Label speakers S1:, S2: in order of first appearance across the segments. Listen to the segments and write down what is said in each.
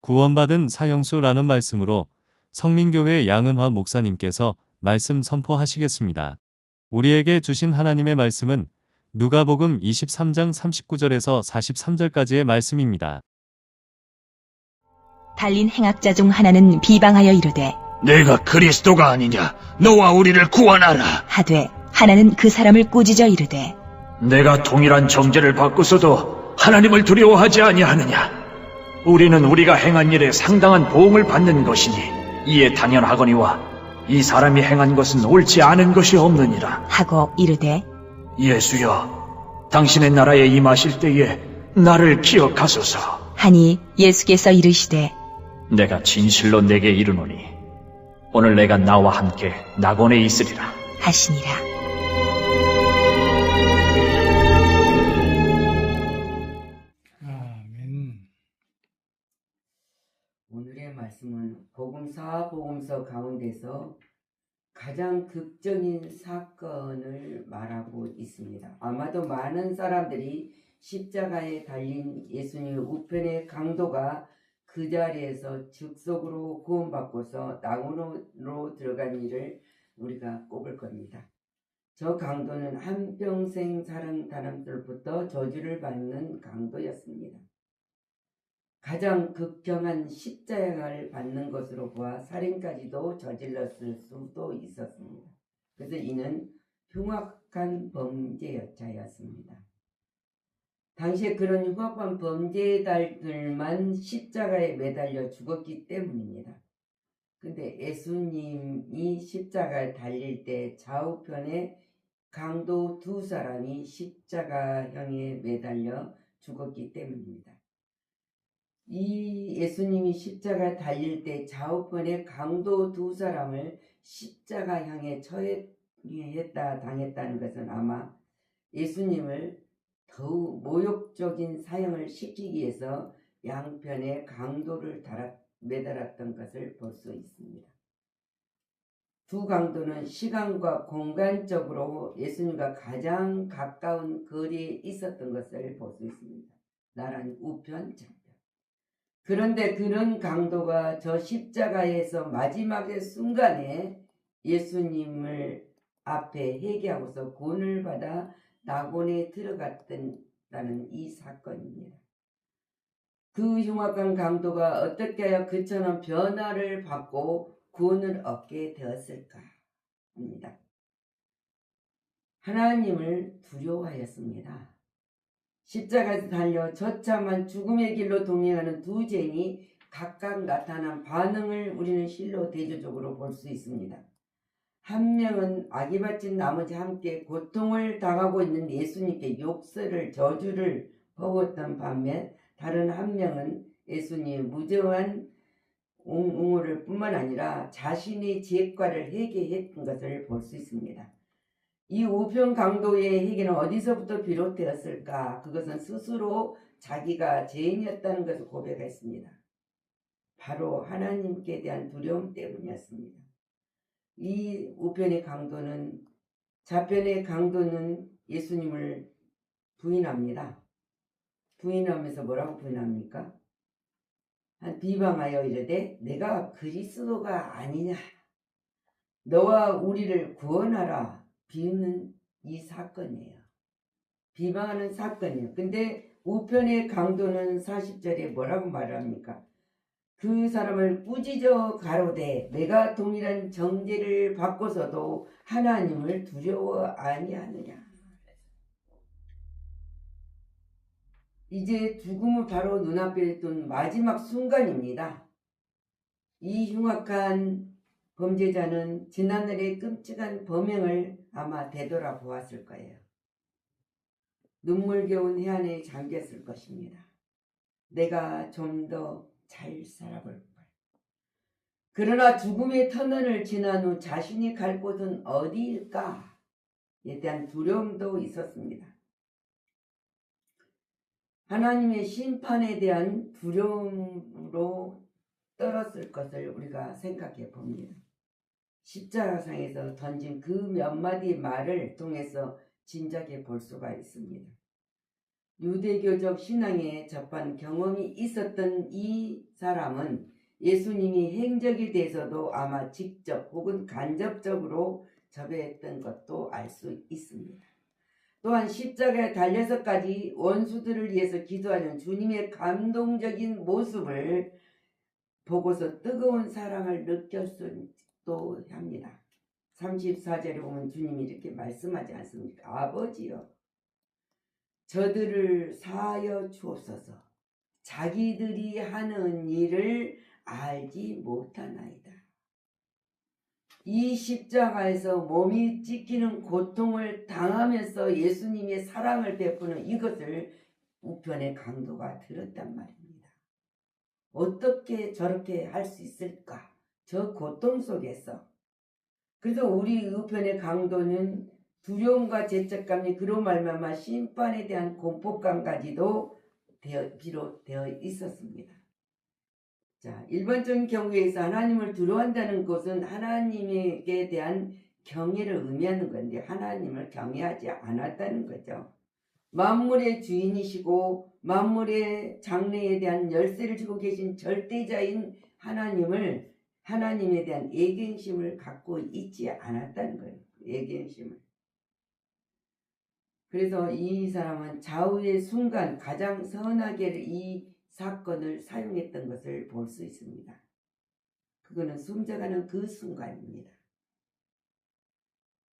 S1: 구원받은 사형수라는 말씀으로 성민교회 양은화 목사님께서 말씀 선포하시겠습니다. 우리에게 주신 하나님의 말씀은 누가복음 23장 39절에서 43절까지의 말씀입니다.
S2: 달린 행악자 중 하나는 비방하여 이르되
S3: 내가 그리스도가 아니냐? 너와 우리를 구원하라.
S2: 하되 하나는 그 사람을 꾸짖어 이르되
S3: 내가 동일한 정죄를 받고서도 하나님을 두려워하지 아니하느냐? 우리는 우리가 행한 일에 상당한 보응을 받는 것이니 이에 당연하거니와 이 사람이 행한 것은 옳지 않은 것이 없느니라.
S2: 하고 이르되
S3: 예수여, 당신의 나라에 임하실 때에 나를 기억하소서.
S2: 하니 예수께서 이르시되
S3: 내가 진실로 내게 이르노니 오늘 내가 나와 함께 낙원에 있으리라
S2: 하시니라.
S4: 아멘.
S5: 오늘의 말씀은 복음서 가운데서 가장 극적인 사건을 말하고 있습니다. 아마도 많은 사람들이 십자가에 달린 예수님의 우편의 강도가 그 자리에서 즉석으로 구원받고서 낙원으로 들어간 일을 우리가 꼽을 겁니다. 저 강도는 한평생 사람들로부터 저주를 받는 강도였습니다. 가장 극경한 십자가를 받는 것으로 보아 살인까지도 저질렀을 수도 있었습니다. 그래서 이는 흉악한 범죄자였습니다. 당시에 그런 흉악한 범죄자들만 십자가에 매달려 죽었기 때문입니다. 근데 예수님이 십자가에 달릴 때 좌우편에 강도 두 사람이 십자가형에 매달려 죽었기 때문입니다. 이 예수님이 십자가에 달릴 때 좌우편에 강도 두 사람을 십자가형에 당했다는 것은 아마 예수님을 더욱 모욕적인 사형을 시키기 위해서 양편에 강도를 매달았던 것을 볼 수 있습니다. 두 강도는 시간과 공간적으로 예수님과 가장 가까운 거리에 있었던 것을 볼 수 있습니다. 나란히 우편, 좌편. 그런데 그런 강도가 저 십자가에서 마지막의 순간에 예수님을 앞에 회개하고서 구원을 받아 낙원에 들어갔다는 이 사건입니다. 그 흉악한 강도가 어떻게 하여 그처럼 변화를 받고 구원을 얻게 되었을까 합니다. 하나님을 두려워하였습니다. 십자가에서 달려 처참한 죽음의 길로 동행하는 두 죄인이 각각 나타난 반응을 우리는 실로 대조적으로 볼 수 있습니다. 한 명은 악이 바친 나머지 함께 고통을 당하고 있는 예수님께 욕설을 저주를 퍼붓던 반면 다른 한 명은 예수님의 무죄한 옹호를 뿐만 아니라 자신의 죄과를 회개했던 것을 볼 수 있습니다. 이 우편 강도의 회개는 어디서부터 비롯되었을까? 그것은 스스로 자기가 죄인이었다는 것을 고백했습니다. 바로 하나님께 대한 두려움 때문이었습니다. 이 우편의 강도는 좌편의 강도는 예수님을 부인합니다. 부인하면서 뭐라고 부인합니까? 비방하여 이르되 내가 그리스도가 아니냐, 너와 우리를 구원하라. 비웃는 이 사건이에요. 비방하는 사건이에요. 근데 우편의 강도는 40절에 뭐라고 말합니까? 그 사람을 꾸짖어 가로되 내가 동일한 정죄를 받고서도 하나님을 두려워 아니하느냐. 이제 죽음은 바로 눈앞에 둔 마지막 순간입니다. 이 흉악한 범죄자는 지난날의 끔찍한 범행을 아마 되돌아보았을 거예요. 눈물겨운 해안에 잠겼을 것입니다. 내가 좀 더 잘 살아볼 걸. 그러나 죽음의 터널을 지난 후 자신이 갈 곳은 어디일까에 대한 두려움도 있었습니다. 하나님의 심판에 대한 두려움으로 떨었을 것을 우리가 생각해 봅니다. 십자가상에서 던진 그 몇 마디 말을 통해서 짐작해 볼 수가 있습니다. 유대교적 신앙에 접한 경험이 있었던 이 사람은 예수님이 행적에 대해서도 아마 직접 혹은 간접적으로 접했던 것도 알 수 있습니다. 또한 십자가에 달려서까지 원수들을 위해서 기도하는 주님의 감동적인 모습을 보고서 뜨거운 사랑을 느꼈기도 합니다. 34절에 보면 주님이 이렇게 말씀하지 않습니까? 아버지여, 저들을 사하여 주옵소서. 자기들이 하는 일을 알지 못하나이다. 이 십자가에서 몸이 찢기는 고통을 당하면서 예수님의 사랑을 베푸는 이것을 우편의 강도가 들었단 말입니다. 어떻게 저렇게 할 수 있을까? 저 고통 속에서. 그래서 우리 우편의 강도는 두려움과 죄책감이 그로 말미암아 심판에 대한 공포감까지도 비롯되어 있었습니다. 자, 일반적인 경우에서 하나님을 두려워한다는 것은 하나님에게 대한 경외를 의미하는 건데 하나님을 경외하지 않았다는 거죠. 만물의 주인이시고 만물의 장래에 대한 열쇠를 쥐고 계신 절대자인 하나님에 대한 애경심을 갖고 있지 않았다는 거예요. 애경심을. 그래서 이 사람은 좌우의 순간 가장 선하게 이 사건을 사용했던 것을 볼 수 있습니다. 그거는 숨져가는 그 순간입니다.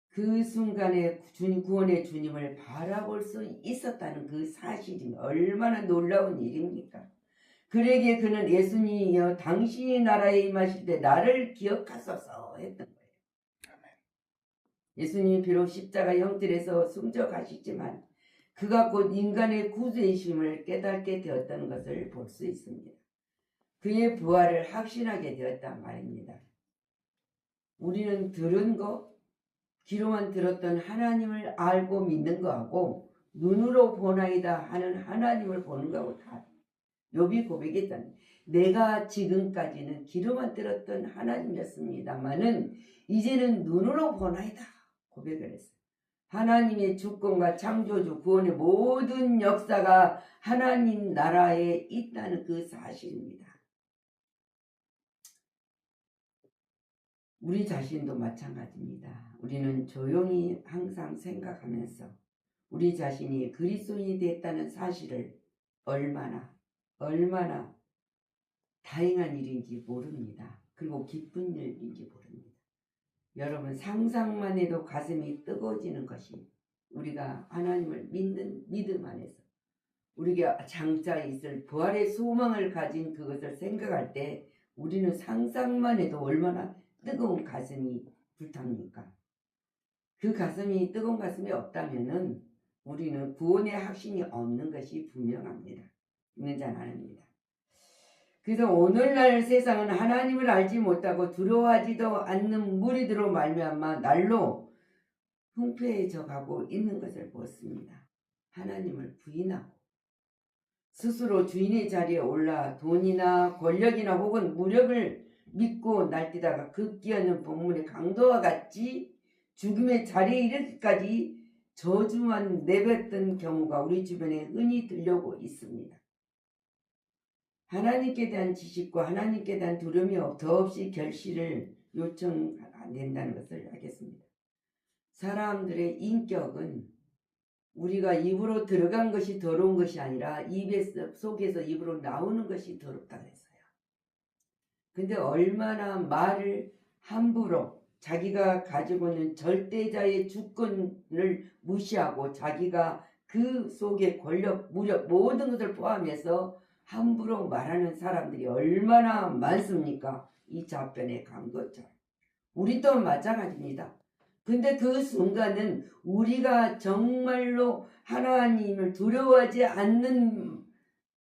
S5: 그 순간에 구원의 주님을 바라볼 수 있었다는 그 사실이 얼마나 놀라운 일입니까? 그러기에 그는 예수님이여 당신이 나라에 임하실 때 나를 기억하소서 했던 거예요. 예수님이 비록 십자가 형틀에서 숨져 가시지만 그가 곧 인간의 구주이심을 깨닫게 되었다는 것을 볼 수 있습니다. 그의 부활을 확신하게 되었단 말입니다. 우리는 들은 거, 귀로만 들었던 하나님을 알고 믿는 거하고 눈으로 보나이다 하는 하나님을 보는 거하고 다 욥이 고백했잖아요. 내가 지금까지는 귀로만 들었던 하나님이었습니다마는 이제는 눈으로 보나이다 고백을 했어요. 하나님의 주권과 창조주 구원의 모든 역사가 하나님 나라에 있다는 그 사실입니다. 우리 자신도 마찬가지입니다. 우리는 조용히 항상 생각하면서 우리 자신이 그리스도인이 됐다는 사실을 얼마나 다행한 일인지 모릅니다. 그리고 기쁜 일인지 모릅니다. 여러분 상상만 해도 가슴이 뜨거워지는 것이 우리가 하나님을 믿는 믿음 안에서 우리가 장차 있을 부활의 소망을 가진 그것을 생각할 때 우리는 상상만 해도 얼마나 뜨거운 가슴이 불탑니까? 그 가슴이 뜨거운 가슴이 없다면은 우리는 구원의 확신이 없는 것이 분명합니다. 있는 자는 아닙니다. 그래서 오늘날 세상은 하나님을 알지 못하고 두려워하지도 않는 무리들로 말미암아 날로 흥폐해져 가고 있는 것을 보았습니다. 하나님을 부인하고 스스로 주인의 자리에 올라 돈이나 권력이나 혹은 무력을 믿고 날뛰다가 급기야는 본문의 강도와 같이 죽음의 자리에 이르기까지 저주만 내뱉던 경우가 우리 주변에 흔히 들려오고 있습니다. 하나님께 대한 지식과 하나님께 대한 두려움이 더없이 결실을 요청된다는 것을 알겠습니다. 사람들의 인격은 우리가 입으로 들어간 것이 더러운 것이 아니라 속에서 입으로 나오는 것이 더럽다고 했어요. 근데 얼마나 말을 함부로 자기가 가지고 있는 절대자의 주권을 무시하고 자기가 그 속에 권력, 무력 모든 것을 포함해서 함부로 말하는 사람들이 얼마나 많습니까? 이 좌편의 강도처럼. 우리도 마찬가지입니다. 근데 그 순간은 우리가 정말로 하나님을 두려워하지 않는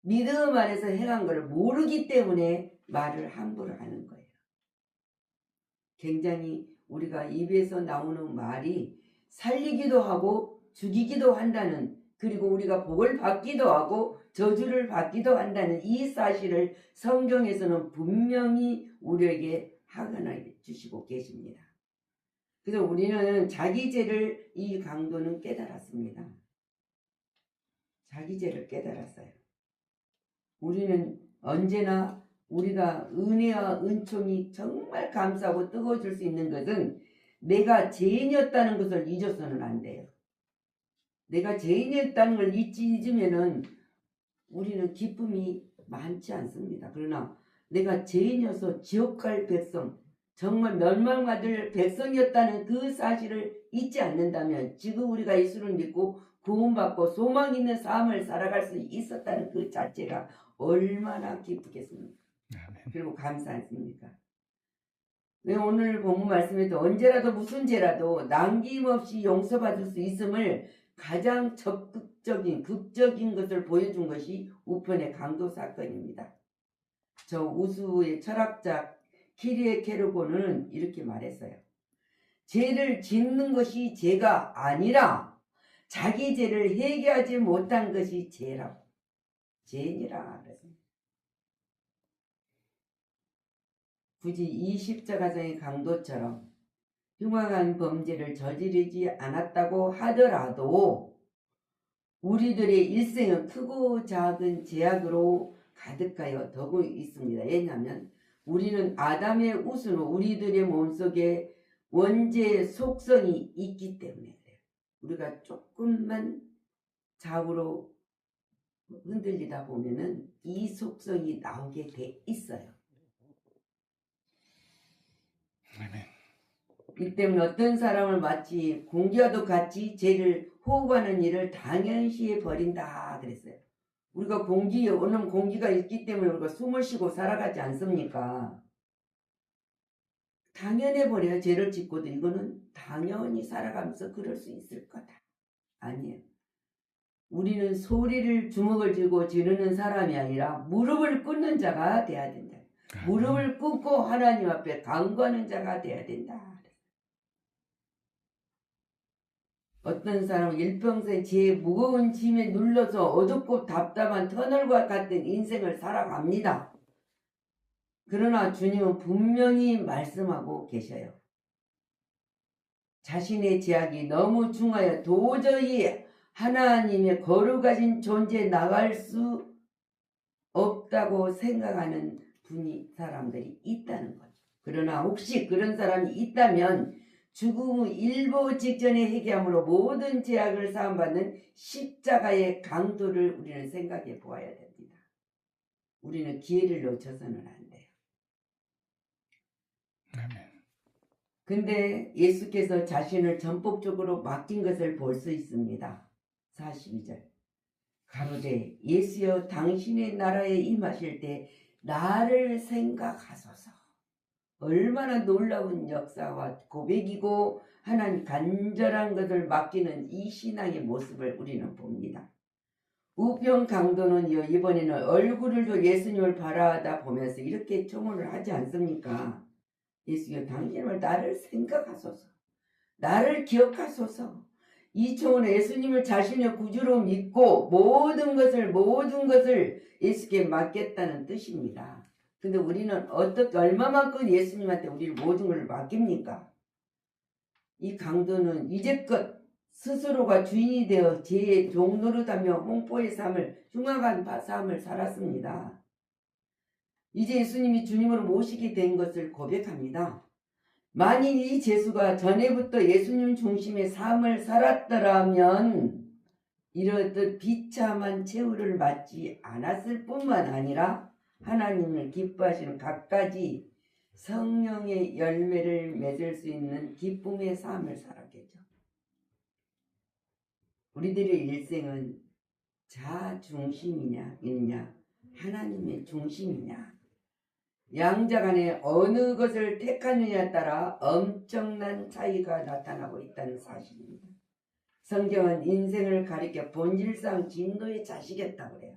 S5: 믿음 안에서 행한 것을 모르기 때문에 말을 함부로 하는 거예요. 굉장히 우리가 입에서 나오는 말이 살리기도 하고 죽이기도 한다는, 그리고 우리가 복을 받기도 하고 저주를 받기도 한다는 이 사실을 성경에서는 분명히 우리에게 학언해 주시고 계십니다. 그래서 우리는 자기 죄를 이 강도는 깨달았습니다. 자기 죄를 깨달았어요. 우리는 언제나 우리가 은혜와 은총이 정말 감사하고 뜨거워질 수 있는 것은 내가 죄인이었다는 것을 잊어서는 안 돼요. 내가 죄인이었다는 걸 잊으면은 우리는 기쁨이 많지 않습니다. 그러나 내가 죄인이어서 지옥 갈 백성, 정말 멸망받을 백성이었다는 그 사실을 잊지 않는다면 지금 우리가 예수를 믿고 구원받고 소망 있는 삶을 살아갈 수 있었다는 그 자체가 얼마나 기쁘겠습니까? 그리고 감사하십니까? 왜 오늘 본문 말씀에도 언제라도 무슨 죄라도 남김없이 용서받을 수 있음을 가장 적극적인 극적인 것을 보여준 것이 우편의 강도 사건입니다. 저 우수의 철학자 키리에 케르고는 이렇게 말했어요. 죄를 짓는 것이 죄가 아니라 자기 죄를 해결하지 못한 것이 죄라고. 죄니라 그랬습니다. 굳이 이 십자가상의 강도처럼 흉악한 범죄를 저지르지 않았다고 하더라도 우리들의 일생은 크고 작은 죄악으로 가득하여 더고 있습니다. 왜냐하면 우리는 아담의 우수로 우리들의 몸속에 원죄의 속성이 있기 때문에 그래요. 우리가 조금만 좌우로 흔들리다 보면은 이 속성이 나오게 돼 있어요. 이 때문에 어떤 사람을 마치 공기와도 같이 죄를 호흡하는 일을 당연시해 버린다 그랬어요. 우리가 오는 공기가 있기 때문에 우리가 숨을 쉬고 살아가지 않습니까? 당연해 버려요. 죄를 짓고도 이거는 당연히 살아가면서 그럴 수 있을 거다. 아니에요. 우리는 소리를 주먹을 쥐고 지르는 사람이 아니라 무릎을 꿇는 자가 돼야 된다. 무릎을 꿇고 하나님 앞에 간구하는 자가 돼야 된다. 어떤 사람은 일평생 죄의 무거운 짐에 눌러서 어둡고 답답한 터널과 같은 인생을 살아갑니다. 그러나 주님은 분명히 말씀하고 계셔요. 자신의 죄악이 너무 중하여 도저히 하나님의 거룩하신 존재에 나갈 수 없다고 생각하는 사람들이 있다는 거죠. 그러나 혹시 그런 사람이 있다면 죽음 일보 직전에 회개함으로 모든 죄악을 사함받는 십자가의 강도를 우리는 생각해 보아야 됩니다. 우리는 기회를 놓쳐서는 안 돼요. 근데 예수께서 자신을 전폭적으로 맡긴 것을 볼 수 있습니다. 42절 가로되 예수여 당신의 나라에 임하실 때 나를 생각하소서. 얼마나 놀라운 역사와 고백이고 하나님 간절한 것을 맡기는 이 신앙의 모습을 우리는 봅니다. 우편 강도는 이번에는 얼굴을 도 예수님을 바라다 보면서 이렇게 청혼을 하지 않습니까? 예수여 당신을 나를 생각하소서. 나를 기억하소서. 이 청혼은 예수님을 자신의 구주로 믿고 모든 것을 예수께 맡겠다는 뜻입니다. 근데 우리는 얼마만큼 예수님한테 우리를 모든 걸 맡깁니까? 이 강도는 이제껏 스스로가 주인이 되어 죄의 종노릇하며 홍포의 삶을 흉악한 삶을 살았습니다. 이제 예수님이 주님으로 모시게 된 것을 고백합니다. 만일 이 죄수가 전에부터 예수님 중심의 삶을 살았더라면 이렇듯 비참한 최후를 맞지 않았을 뿐만 아니라 하나님을 기뻐하시는 갖가지 성령의 열매를 맺을 수 있는 기쁨의 삶을 살았겠죠. 우리들의 일생은 자 중심이냐 하나님의 중심이냐 양자 간에 어느 것을 택하느냐에 따라 엄청난 차이가 나타나고 있다는 사실입니다. 성경은 인생을 가리켜 본질상 진노의 자식이었다고 그래요.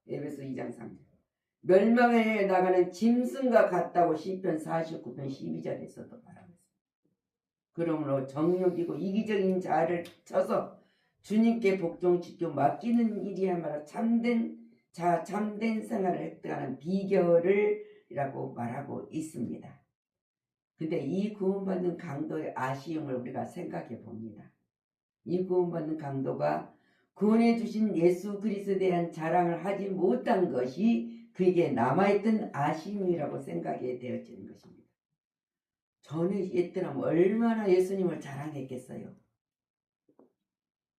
S5: 에베소 2장 3절 멸망에 나가는 짐승과 같다고 시편 49편 12절에서도 말하고 있습니다. 그러므로 정욕이고 이기적인 자아를 쳐서 주님께 복종시켜 맡기는 일이야말로 참된 생활을 획득하는 비결이라고 말하고 있습니다. 근데 이 구원받는 강도의 아쉬움을 우리가 생각해 봅니다. 이 구원받는 강도가 구원해 주신 예수 그리스도에 대한 자랑을 하지 못한 것이 그에게 남아있던 아쉬움이라고 생각이 되어지는 것입니다. 전에 옛때는 얼마나 예수님을 자랑했겠어요.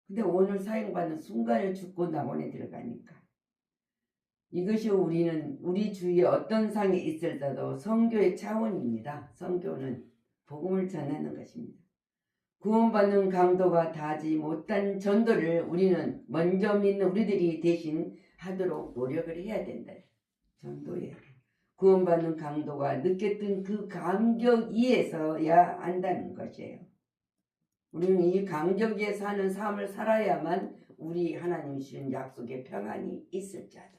S5: 근데 오늘 사용받는 순간에 죽고 낙원에 들어가니까 이것이 우리는 우리 주위에 어떤 상이 있을지라도 선교의 차원입니다. 선교는 복음을 전하는 것입니다. 구원받는 강도가 다하지 못한 전도를 우리는 먼저 믿는 우리들이 대신 하도록 노력을 해야 된다. 전도에 구원받는 강도가 느꼈던 그 감격 위에서야 한다는 것이에요. 우리는 이 감격 위에 사는 삶을 살아야만 우리 하나님 주신 약속의 평안이 있을 자다.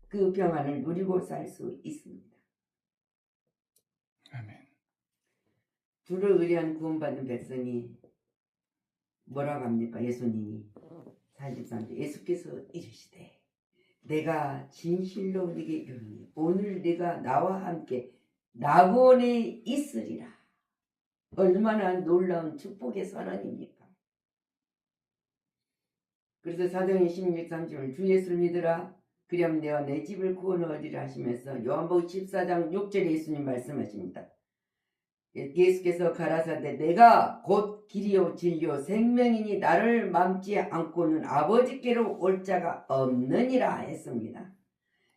S5: 그 평안을 누리고 살 수 있습니다.
S4: 아멘.
S5: 주를 의뢰한 구원받는 백성이 뭐라고 합니까? 예수님이 43절 예수께서 이르시되 내가 진실로 네게 이르노니 오늘 네가 나와 함께 낙원에 있으리라. 얼마나 놀라운 축복의 선언입니까? 그래서 사도행전 16, 30절 주 예수를 믿으라 그리하면 내가 내 집을 구원 얻으리라 하시면서 요한복음 14장 6절에 예수님 말씀하십니다. 예수께서 가라사대 내가 곧 길이요 진리요 생명이니 나를 맘지 않고는 아버지께로 올 자가 없느니라 했습니다.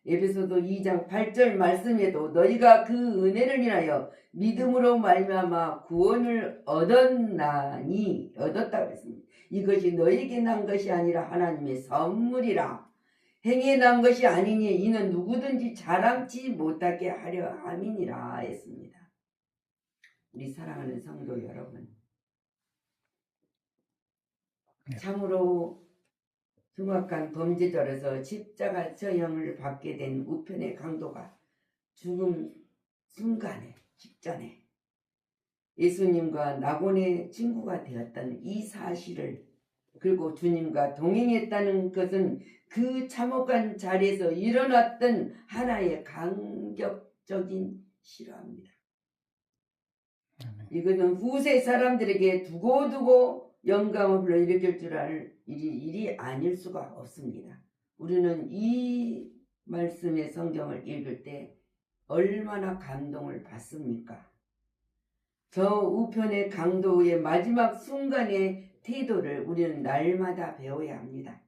S5: 에베소서 2장 8절 말씀에도 너희가 그 은혜를 인하여 믿음으로 말미암아 구원을 얻었다고 했습니다. 이것이 너희에게 난 것이 아니라 하나님의 선물이라. 행해 난 것이 아니니 이는 누구든지 자랑치 못하게 하려 함이니라 했습니다. 우리 사랑하는 성도 여러분, 참으로 흉악한 범죄자로서 십자가 처형을 받게 된 우편의 강도가 죽음 순간에 직전에 예수님과 낙원의 친구가 되었다는 이 사실을 그리고 주님과 동행했다는 것은 그 참혹한 자리에서 일어났던 하나의 감격적인 실화입니다. 이것은 후세 사람들에게 두고두고 영감을 불러일으킬 줄 알 일이 아닐 수가 없습니다. 우리는 이 말씀의 성경을 읽을 때 얼마나 감동을 받습니까? 저 우편의 강도의 마지막 순간의 태도를 우리는 날마다 배워야 합니다.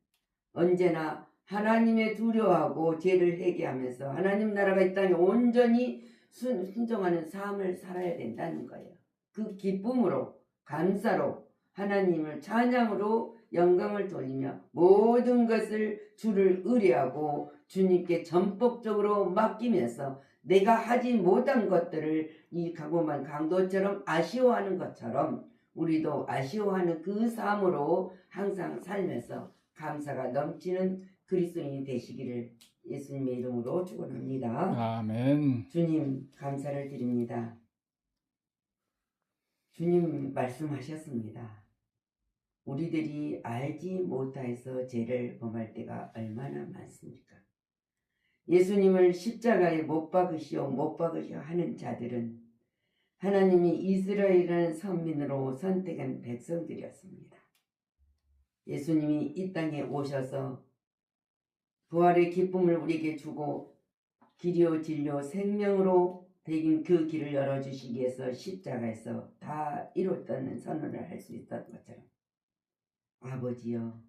S5: 언제나 하나님의 두려워하고 죄를 회개하면서 하나님 나라가 이 땅에 온전히 순종하는 삶을 살아야 된다는 거예요. 그 기쁨으로 감사로 하나님을 찬양으로 영광을 돌리며 모든 것을 주를 의뢰하고 주님께 전폭적으로 맡기면서 내가 하지 못한 것들을 이 가고만 강도처럼 아쉬워하는 것처럼 우리도 아쉬워하는 그 삶으로 항상 살면서 감사가 넘치는 그리스도인이 되시기를 예수님의 이름으로 축원합니다.
S4: 아멘.
S5: 주님 감사를 드립니다. 주님 말씀하셨습니다. 우리들이 알지 못하여서 죄를 범할 때가 얼마나 많습니까? 예수님을 십자가에 못 박으시오 하는 자들은 하나님이 이스라엘이라는 선민으로 선택한 백성들이었습니다. 예수님이 이 땅에 오셔서 부활의 기쁨을 우리에게 주고 길이요 진리요 생명으로 되긴 그 길을 열어주시기 위해서 십자가에서 다 이뤘다는 선언을 할 수 있었던 것처럼 아버지여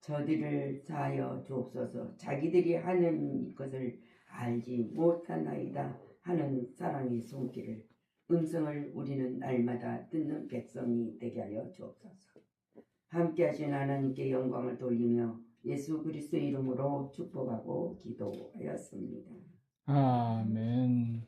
S5: 저들을 사하여 주옵소서 자기들이 하는 것을 알지 못하나이다 하는 사랑의 손길을 음성을 우리는 날마다 듣는 백성이 되게 하여 주옵소서. 함께 하신 하나님께 영광을 돌리며 예수 그리스도 이름으로 축복하고 기도하였습니다.
S4: 아멘.